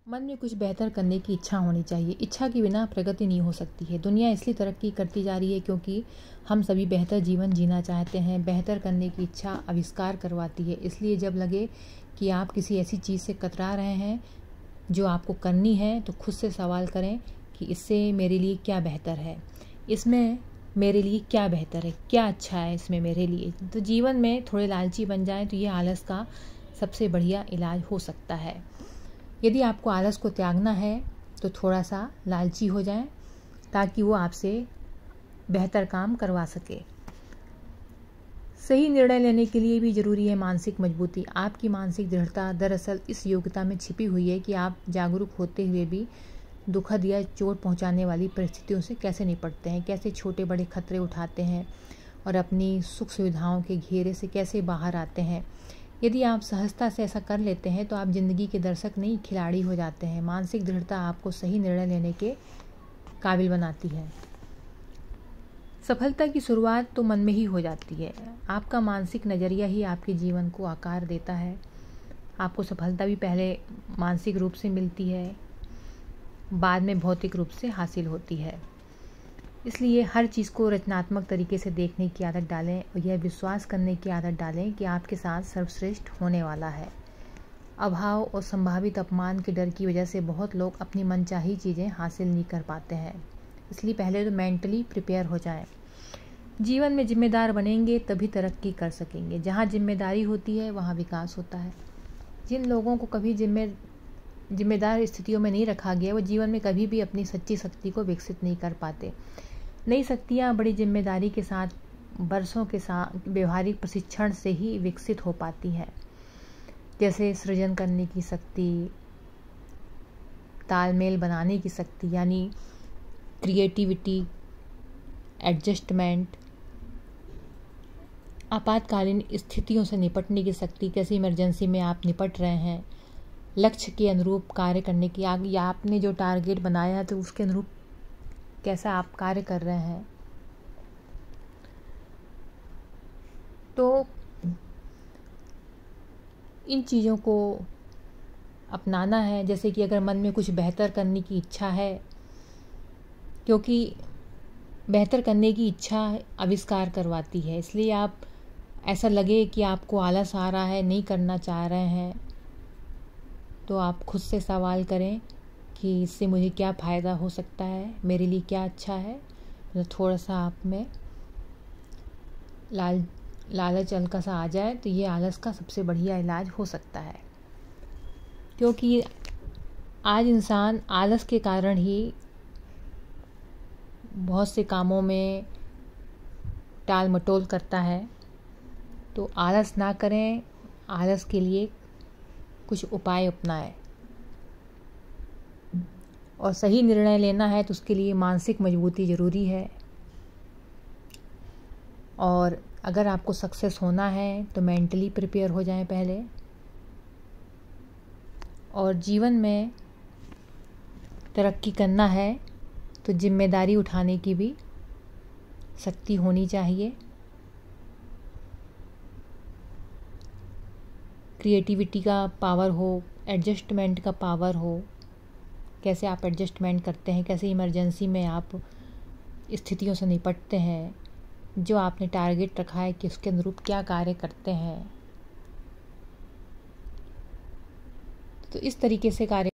मन में कुछ बेहतर करने की इच्छा होनी चाहिए। इच्छा के बिना प्रगति नहीं हो सकती है। दुनिया इसलिए तरक्की करती जा रही है क्योंकि हम सभी बेहतर जीवन जीना चाहते हैं। बेहतर करने की इच्छा आविष्कार करवाती है। इसलिए जब लगे कि आप किसी ऐसी चीज़ से कतरा रहे हैं जो आपको करनी है, तो खुद से सवाल करें कि इससे मेरे लिए क्या बेहतर है, इसमें मेरे लिए क्या बेहतर है, क्या अच्छा है इसमें मेरे लिए। तो जीवन में थोड़े लालची बन जाएं तो ये आलस का सबसे बढ़िया इलाज हो सकता है। यदि आपको आलस को त्यागना है तो थोड़ा सा लालची हो जाएं ताकि वो आपसे बेहतर काम करवा सके। सही निर्णय लेने के लिए भी ज़रूरी है मानसिक मजबूती। आपकी मानसिक दृढ़ता दरअसल इस योग्यता में छिपी हुई है कि आप जागरूक होते हुए भी दुखद या चोट पहुंचाने वाली परिस्थितियों से कैसे निपटते हैं, कैसे छोटे बड़े खतरे उठाते हैं और अपनी सुख सुविधाओं के घेरे से कैसे बाहर आते हैं। यदि आप सहजता से ऐसा कर लेते हैं तो आप ज़िंदगी के दर्शक नहीं, खिलाड़ी हो जाते हैं। मानसिक दृढ़ता आपको सही निर्णय लेने के काबिल बनाती है। सफलता की शुरुआत तो मन में ही हो जाती है। आपका मानसिक नज़रिया ही आपके जीवन को आकार देता है। आपको सफलता भी पहले मानसिक रूप से मिलती है, बाद में भौतिक रूप से हासिल होती है। इसलिए हर चीज़ को रचनात्मक तरीके से देखने की आदत डालें और यह विश्वास करने की आदत डालें कि आपके साथ सर्वश्रेष्ठ होने वाला है। अभाव और संभावित अपमान के डर की वजह से बहुत लोग अपनी मनचाही चीज़ें हासिल नहीं कर पाते हैं। इसलिए पहले तो मेंटली प्रिपेयर हो जाएं। जीवन में जिम्मेदार बनेंगे तभी तरक्की कर सकेंगे। जहाँ जिम्मेदारी होती है वहाँ विकास होता है। जिन लोगों को कभी जिम्मेदार स्थितियों में नहीं रखा गया, वो जीवन में कभी भी अपनी सच्ची शक्ति को विकसित नहीं कर पाते। नई शक्तियाँ बड़ी जिम्मेदारी के साथ बरसों के साथ व्यवहारिक प्रशिक्षण से ही विकसित हो पाती हैं, जैसे सृजन करने की शक्ति, तालमेल बनाने की शक्ति यानी क्रिएटिविटी, एडजस्टमेंट, आपातकालीन स्थितियों से निपटने की शक्ति, कैसे इमरजेंसी में आप निपट रहे हैं, लक्ष्य के अनुरूप कार्य करने की, या आपने जो टारगेट बनाया है तो उसके अनुरूप कैसा आप कार्य कर रहे हैं। तो इन चीज़ों को अपनाना है। जैसे कि अगर मन में कुछ बेहतर करने की इच्छा है, क्योंकि बेहतर करने की इच्छा आविष्कार करवाती है। इसलिए आप ऐसा लगे कि आपको आलस आ रहा है, नहीं करना चाह रहे हैं, तो आप खुद से सवाल करें कि इससे मुझे क्या फ़ायदा हो सकता है, मेरे लिए क्या अच्छा है। मतलब थोड़ा सा आप में लालच हल्का सा आ जाए तो ये आलस का सबसे बढ़िया इलाज हो सकता है। क्योंकि आज इंसान आलस के कारण ही बहुत से कामों में टाल मटोल करता है। तो आलस ना करें, आलस के लिए कुछ उपाय अपनाएं। और सही निर्णय लेना है तो उसके लिए मानसिक मजबूती ज़रूरी है। और अगर आपको सक्सेस होना है तो मेंटली प्रिपेयर हो जाएं पहले। और जीवन में तरक्की करना है तो जिम्मेदारी उठाने की भी शक्ति होनी चाहिए। क्रिएटिविटी का पावर हो, एडजस्टमेंट का पावर हो, कैसे आप एडजस्टमेंट करते हैं, कैसे इमरजेंसी में आप स्थितियों से निपटते हैं, जो आपने टारगेट रखा है कि उसके अनुरूप क्या कार्य करते हैं। तो इस तरीके से कार्य